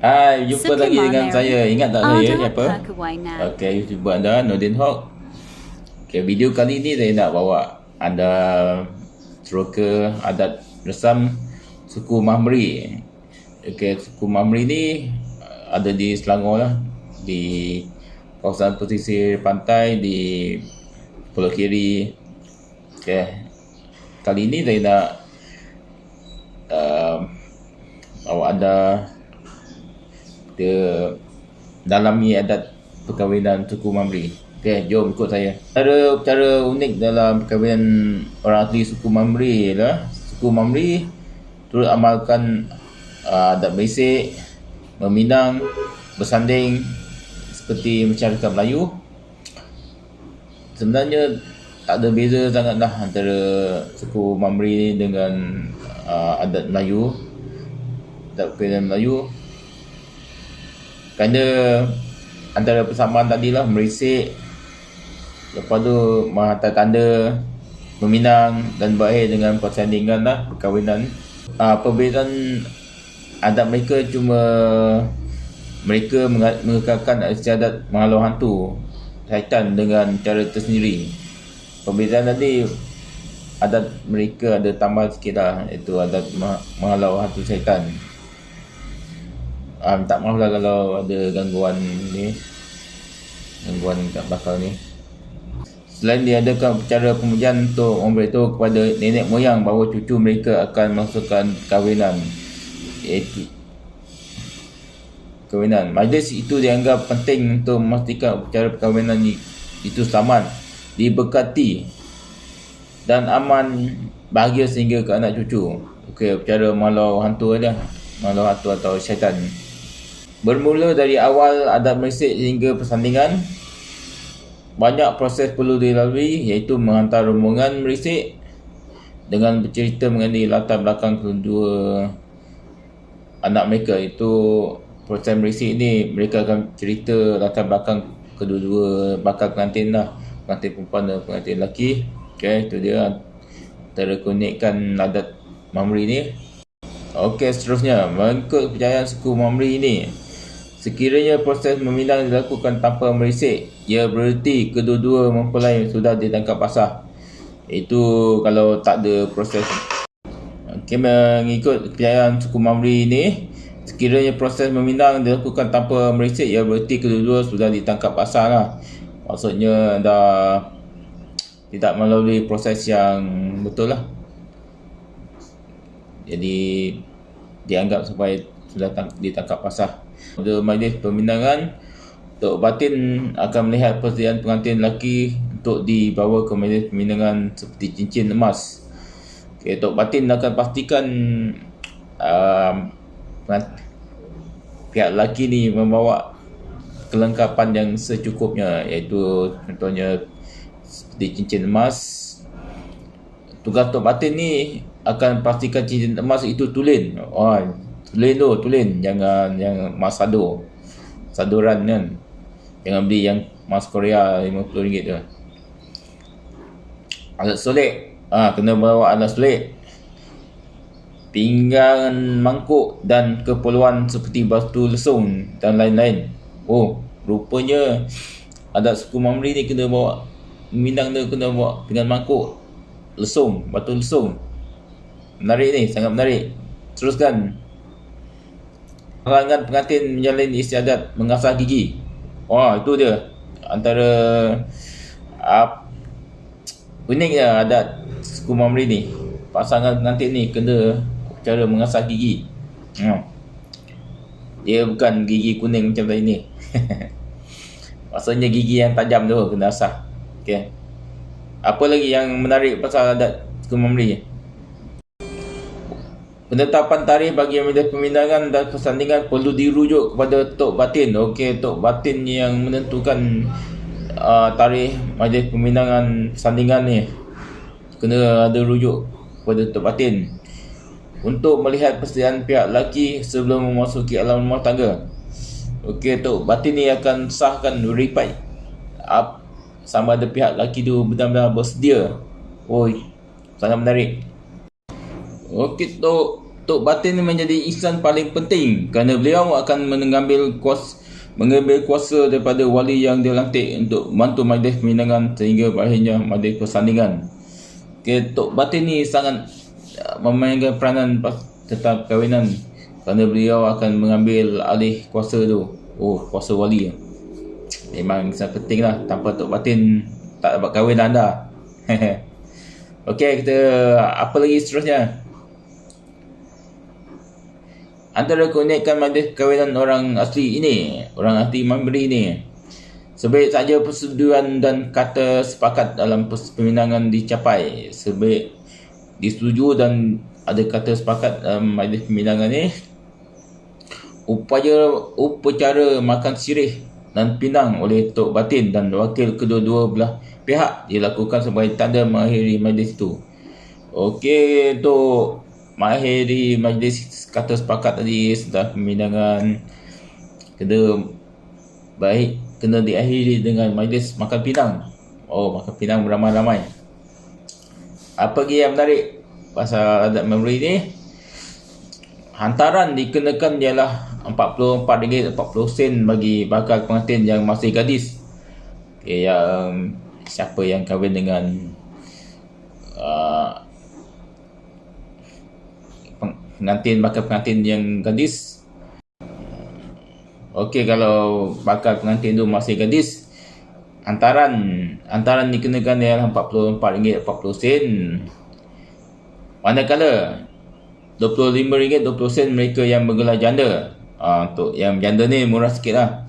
Hai, jumpa lagi dengan Sekimana saya. Ingat tak saya ada siapa? perkahwinan. Okey, YouTuber anda, Nordin Hawk. Okey, video kali ni saya nak bawa anda teroka adat resam suku Mahmri. Okey, suku Mahmri ni ada di Selangor lah. Di kawasan pesisir pantai di Pulau Kiri. Okey, kali ni saya nak bawa anda dia dalami adat perkahwinan suku Mahmri. Okey, jom ikut saya. Cara unik dalam perkahwinan orang asli suku Mahmri ialah suku Mahmri turut amalkan adat berisik, meminang, bersanding seperti masyarakat Melayu. Sebenarnya tak ada beza sangatlah antara suku Mahmri dengan adat Melayu, adat perkahwinan Melayu. Kerana antara persamaan tadilah merisik, lepas tu menghantar tanda, meminang dan berakhir dengan persandingan lah perkahwinan. Perbezaan adat mereka cuma mereka mengekalkan istiadat menghalau hantu syaitan dengan cara tersendiri. Perbezaan tadi adat mereka ada tambah sikit lah, iaitu adat menghalau hantu syaitan. Minta maaf lah kalau ada gangguan ni, gangguan kat belakang ni. Selain diadakan upacara pemujaan untuk memberitahu kepada nenek moyang bahawa cucu mereka akan melangsungkan kahwinan, iaitu kahwinan. Majlis itu dianggap penting untuk memastikan upacara perkahwinan itu selamat, diberkati dan aman, bahagia sehingga ke anak cucu. Okey, upacara menghalau hantu ada, menghalau hantu atau syaitan. Bermula dari awal adat merisik hingga persandingan, banyak proses perlu dilalui, iaitu menghantar rombongan merisik dengan bercerita mengenai latar belakang kedua anak mereka. Itu proses merisik ni, mereka akan cerita latar belakang kedua-dua bakal pengantin lah, pengantin perempuan dan pengantin lelaki. Okay, itu dia antara keunikan adat Mahmri ni. Okey, seterusnya, mengikut kepercayaan suku Mahmri ini, sekiranya proses meminang dilakukan tanpa merisik, ia bererti kedua-dua mempelai sudah ditangkap basah. Itu kalau tak ada proses. Okey, mengikut kepercayaan suku Mahmri ini, sekiranya proses meminang dilakukan tanpa merisik, ia bererti kedua-dua sudah ditangkap basah lah. Maksudnya dah tidak melalui proses yang betul lah. Jadi dianggap supaya sudah ditangkap basah. Pada majlis peminangan, Tok Batin akan melihat persediaan pengantin lelaki untuk dibawa ke majlis peminangan seperti cincin emas. Okay, Tok Batin akan pastikan pihak lelaki ni membawa kelengkapan yang secukupnya, iaitu contohnya seperti cincin emas. Tugas Tok Batin ni akan pastikan cincin emas itu tulen. Tulen, jangan yang emas saduran kan. Jangan beli yang emas Korea RM50 tu. Alat solik, kena bawa alat solik, pinggan mangkuk dan keperluan seperti batu lesung dan lain-lain. Rupanya adat suku Mahmri ni kena bawa, Minang dia kena bawa pinggan mangkuk, lesung, batu lesung. Menarik ni, sangat menarik. Teruskan. Larangan pengantin menjalin istiadat mengasah gigi. Itu dia antara uniknya adat suku Mahmri ni. Pasangan pengantin ni kena cara mengasah gigi. Dia bukan gigi kuning macam tadi ni. Maksudnya gigi yang tajam tu kena asah. Okey. Apa lagi yang menarik pasal adat suku Mahmri ni? Penetapan tarikh bagi majlis peminangan dan persandingan perlu dirujuk kepada Tok Batin. Okey, Tok Batin yang menentukan tarikh majlis peminangan persandingan ni. Kena ada rujuk kepada Tok Batin untuk melihat persediaan pihak lelaki sebelum memasuki alam rumah tangga. Okey, Tok Batin ni akan sahkan verify sama ada pihak lelaki tu benar-benar bersedia. Sangat menarik. Okey, Tok Tok Batin menjadi insan paling penting kerana beliau akan mengambil kuasa daripada wali yang dilantik untuk membantu majlis pemindangan sehingga berakhirnya majlis persandingan. Tok Batin ni sangat memainkan peranan tentang perkahwinan kerana beliau akan mengambil alih kuasa tu. Kuasa wali. Memang sangat penting lah. Tanpa Tok Batin tak dapat kahwin anda. Okey, kita apa lagi seterusnya? Antara keunikan majlis perkahwinan orang asli Mamri ini, sebaik saja persetujuan dan kata sepakat dalam pemindangan dicapai, sebaik disetujui dan ada kata sepakat dalam majlis pemindangan ni, upacara makan sirih dan pinang oleh Tok Batin dan wakil kedua-dua belah pihak dilakukan sebagai tanda mengakhiri majlis itu. Okey, untuk mengakhiri majlis kata sepakat tadi setelah pemindangan kena diakhiri dengan majlis makan pinang. Makan pinang beramai-ramai. Apa lagi yang menarik pasal adat Mamri ni? Hantaran dikenakan ialah RM44.40 bagi bakal pengantin yang masih gadis. Yang siapa yang kahwin dengan bakal pengantin yang gadis. Kalau bakal pengantin tu masih gadis, hantaran dikenakan ialah RM44.40. Manakala RM25.20 mereka yang bergelar janda. Untuk yang janda ni murah sikit lah,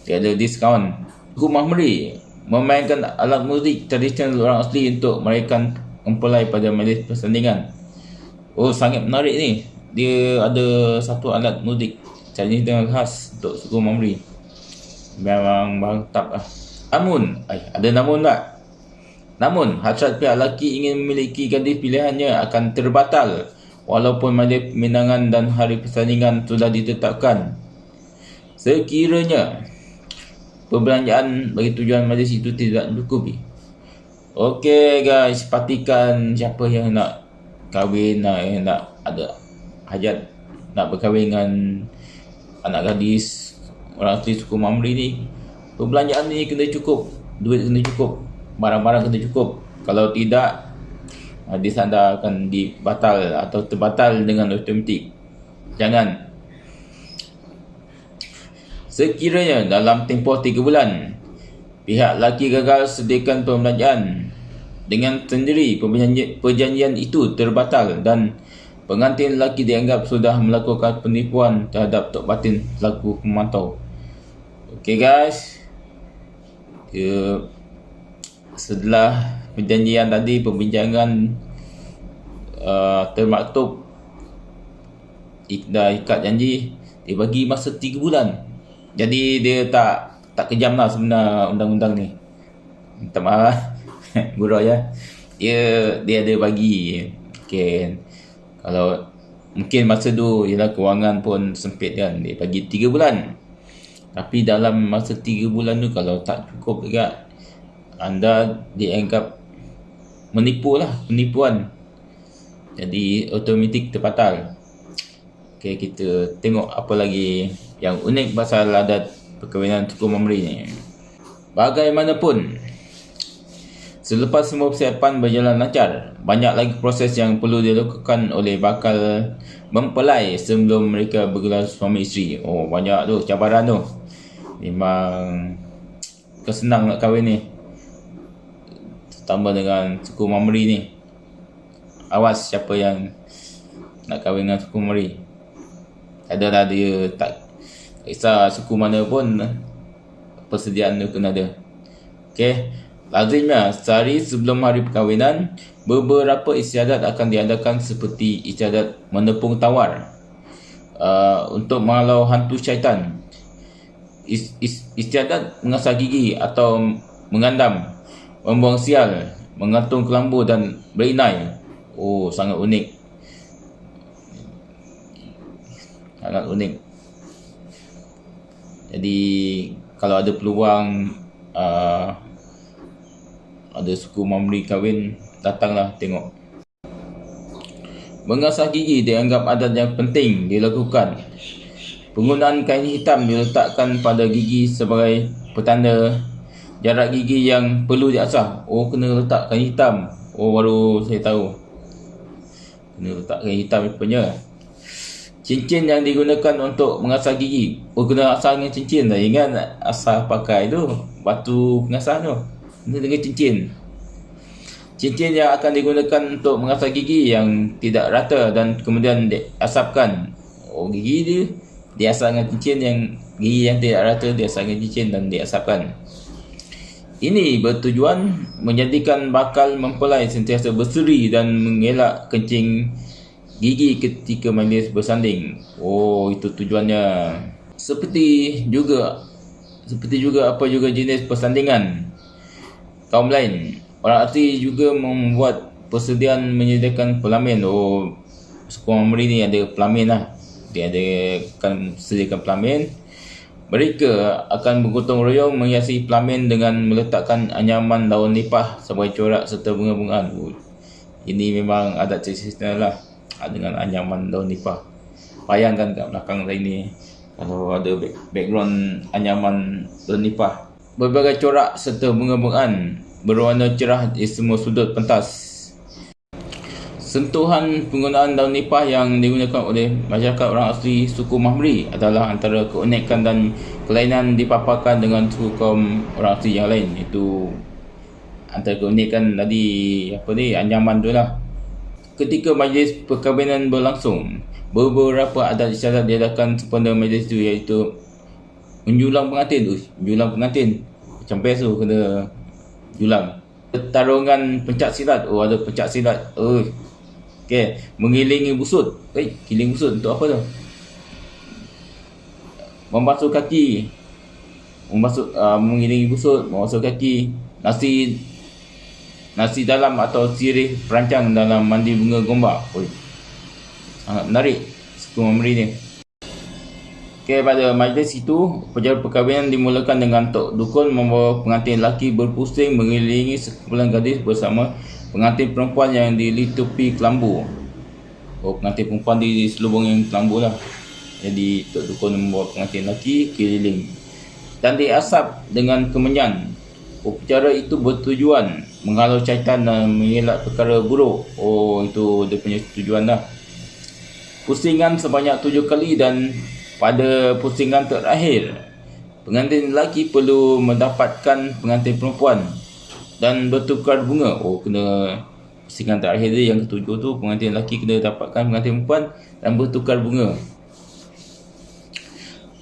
dia ada diskaun. Suku Mamri memainkan alat muzik tradisional orang asli untuk meraihkan mempelai pada majlis persandingan. Sangat menarik ni. Dia ada satu alat muzik tradisional khas untuk suku Mamri. Memang mantap lah. Namun, hasrat pihak lelaki ingin memiliki gadis pilihannya akan terbatal walaupun majlis pemindangan dan hari persandingan sudah ditetapkan. Sekiranya perbelanjaan bagi tujuan majlis itu tidak mencukupi. Okey guys, pastikan siapa yang nak kahwin, yang nak ada hajat, nak berkahwin dengan anak gadis orang asli suku Mamri ni, perbelanjaan ni kena cukup, duit kena cukup, barang-barang kena cukup. Kalau tidak, majlis anda akan dibatal atau terbatal dengan automatik. Jangan. Sekiranya dalam tempoh 3 bulan pihak lelaki gagal sediakan perbelanjaan, dengan sendiri perjanjian itu terbatal dan pengantin lelaki dianggap sudah melakukan penipuan terhadap Tok Batin selaku pemantau. Okey guys, setelah perjanjian tadi, perbincangan termaktub, dah ikat janji, dia bagi masa 3 bulan. Jadi dia tak kejam lah sebenarnya undang-undang ni. Minta maaf gurau ya. Dia ada bagi. Okay. Kalau mungkin masa tu ialah kewangan pun sempit kan, dia bagi 3 bulan. Tapi dalam masa 3 bulan tu kalau tak cukup juga, anda dianggap penipuan. Jadi automatik terbatal. Okay, kita tengok apa lagi yang unik pasal adat perkahwinan suku Mamri ni. Bagaimanapun, selepas semua persiapan berjalan lancar, banyak lagi proses yang perlu dilakukan oleh bakal mempelai sebelum mereka bergelar suami isteri. Banyak tu cabaran tu. Memang kesenang nak kahwin ni, terutama dengan suku Mamri ni. Awas siapa yang nak kahwin dengan suku Mamri. Adalah dia tak kisah suku mana pun, persediaan dia kena ada. Okey, lazimnya sehari sebelum hari perkahwinan, beberapa istiadat akan diadakan seperti istiadat menepung tawar untuk menghalau hantu syaitan, istiadat mengasah gigi atau mengandam, membuang sial, mengantung kelambu dan berinai. Sangat unik. Sangat unik. Jadi kalau ada peluang ada suku Mamri kahwin, datanglah tengok. Mengasah gigi dianggap adat yang penting dilakukan. Penggunaan kain hitam diletakkan pada gigi sebagai petanda jarak gigi yang perlu diasah. Oh, kena letak kain hitam. Oh, baru saya tahu. Kena letak kain hitam rupanya. Cincin yang digunakan untuk mengasah gigi. Oh, kena asah dengan cincin. Dah ingat asah pakai tu, batu pengasah tu. Kena dengan cincin. Cincin yang akan digunakan untuk mengasah gigi yang tidak rata dan kemudian diasapkan. Oh, gigi dia diasah dengan cincin, yang gigi yang tidak rata diasah dengan cincin dan diasapkan. Ini bertujuan menjadikan bakal mempelai sentiasa berseri dan mengelak kencing gigi ketika majlis bersanding. Oh, itu tujuannya. Seperti juga apa juga jenis persandingan kaum lain, orang asli juga membuat persediaan menyediakan pelamin. Oh, suku Mamri ni ada pelamin lah. Dia akan sediakan pelamin. Mereka akan bergotong royong menghiasi pelamin dengan meletakkan anyaman daun nipah sebagai corak serta bunga-bungaan. Oh, ini memang adat tradisional lah, dengan anyaman daun nipah. Bayangkan kat belakang saya ni, kalau ada background anyaman daun nipah. Berbagai corak serta bunga-bungaan berwarna cerah di semua sudut pentas. Sentuhan penggunaan daun nipah yang digunakan oleh masyarakat orang asli suku Mamri adalah antara keunikan dan kelainan dipaparkan dengan suku kaum orang asli yang lain. Itu antara keunikan tadi, anyaman tu lah. Ketika majlis perkahwinan berlangsung, beberapa adat istiadat diadakan sempena majlis itu, iaitu menjulang pengantin. Menjulang pengantin macam best tu, kena julang. Pertarungan pencak silat. Oh, ada pencak silat. Okey, mengilingi busut. Giling busut untuk apa tu? Membasuh kaki. Mengilingi busut, membasuh kaki. Nasi dalam atau sirih perancang dalam mandi bunga gombak. Sangat menarik suku Mamri ni. Okey, pada majlis itu, upacara perkahwinan dimulakan dengan tok dukun membawa pengantin lelaki berpusing mengelilingi sekumpulan gadis bersama pengantin perempuan yang dilitupi kelambu. Oh, pengantin perempuan diselubungi kelambu lah. Jadi tok dukun membawa pengantin lelaki keliling dan diasap dengan kemenyan. Upacara itu bertujuan menghalau syaitan dan mengelak perkara buruk. Oh, itu dia punya tujuan dah. Pusingan sebanyak 7 kali, dan pada pusingan terakhir, pengantin lelaki perlu mendapatkan pengantin perempuan dan bertukar bunga. Oh, kena pusingan terakhir dia, yang ketujuh tu, pengantin lelaki kena dapatkan pengantin perempuan dan bertukar bunga.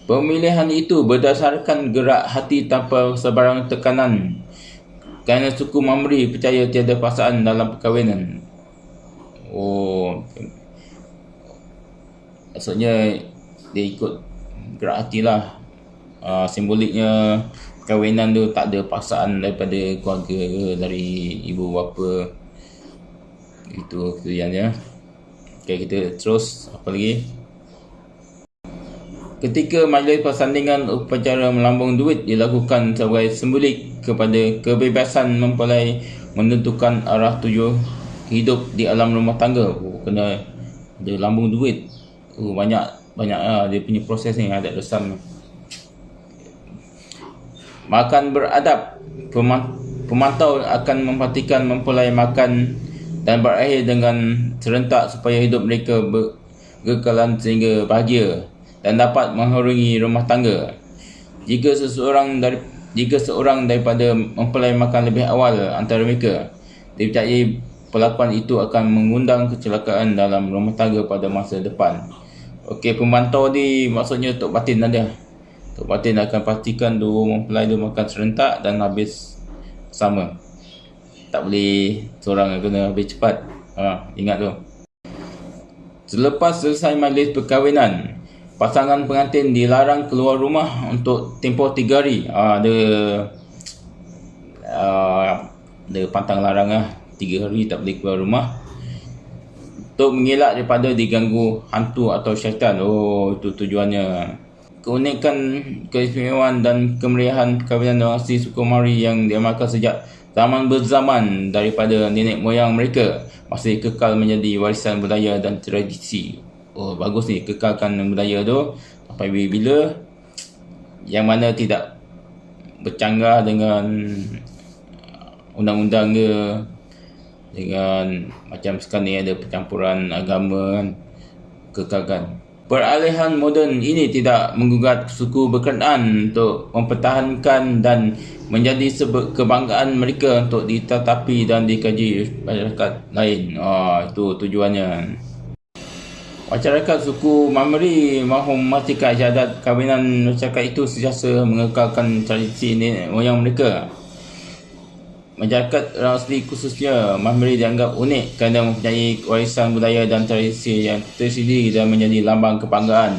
Pemilihan itu berdasarkan gerak hati tanpa sebarang tekanan, kerana suku Mamri percaya tiada paksaan dalam perkahwinan. Oh, maksudnya dia ikut gerak hati lah. Simboliknya perkahwinan tu tak ada paksaan daripada keluarga, dari ibu bapa. Itu ketujuannya. Okay, kita terus. Apa lagi? Ketika majlis persandingan, upacara melambung duit dilakukan sebagai simbolik kepada kebebasan mempelai menentukan arah tuju hidup di alam rumah tangga. Oh, kena ada lambung duit. Oh, banyak dia punya proses ni, adat resam. Makan beradab. Pemantau akan memperhatikan mempelai makan dan berakhir dengan serentak supaya hidup mereka berkekalan sehingga bahagia dan dapat menghorungi rumah tangga. Jika seorang daripada mempelai makan lebih awal antara mereka, dipercayai perlakuan itu akan mengundang kecelakaan dalam rumah tangga pada masa depan. Okey, pemantau ni maksudnya Tok Batin ada. Tok Batin akan pastikan dua mempelai dia makan serentak dan habis sama. Tak boleh seorang yang kena habis cepat. Ingat tu. Selepas selesai majlis perkahwinan, pasangan pengantin dilarang keluar rumah untuk tempoh 3 hari. Ada pantang larang 3 hari tak boleh keluar rumah, untuk mengelak daripada diganggu hantu atau syaitan. Oh, itu tujuannya. Keunikan, keistimewaan dan kemeriahan perkahwinan orang asli suku Mamri yang diamalkan sejak zaman berzaman daripada nenek moyang mereka masih kekal menjadi warisan budaya dan tradisi. Oh, bagus ni, kekalkan budaya tu sampai bila-bila, yang mana tidak bercanggah dengan undang-undang ke, dengan macam sekarang ni ada percampuran agama kan. Kekalkan. Peralihan moden ini tidak menggugat suku berkenaan untuk mempertahankan dan menjadi kebanggaan mereka untuk ditetapi dan dikaji masyarakat lain. Itu tujuannya. Masyarakat suku Mamri mahu memastikan syahadat kahwinan masyarakat itu sentiasa mengekalkan tradisi nenek moyang mereka. Masyarakat orang asli khususnya Mamri dianggap unik kerana mempunyai warisan budaya dan tradisi yang tersendiri dan menjadi lambang kebanggaan.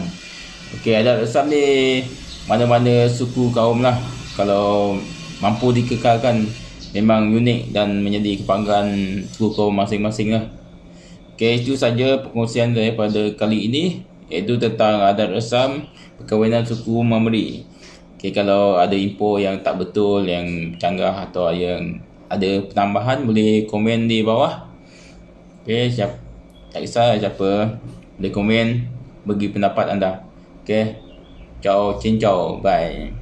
Okey, adat resam ni mana-mana suku kaum lah, kalau mampu dikekalkan memang unik dan menjadi kebanggaan suku kaum masing-masing lah. Okey, itu saja perkongsian daripada kali ini, iaitu tentang adat resam perkahwinan suku Mamri. Okey, kalau ada info yang tak betul, yang canggah atau yang ada penambahan, boleh komen di bawah. Okey, tak kisah siapa, boleh komen, bagi pendapat anda. Okey, ciao, cincau, bye.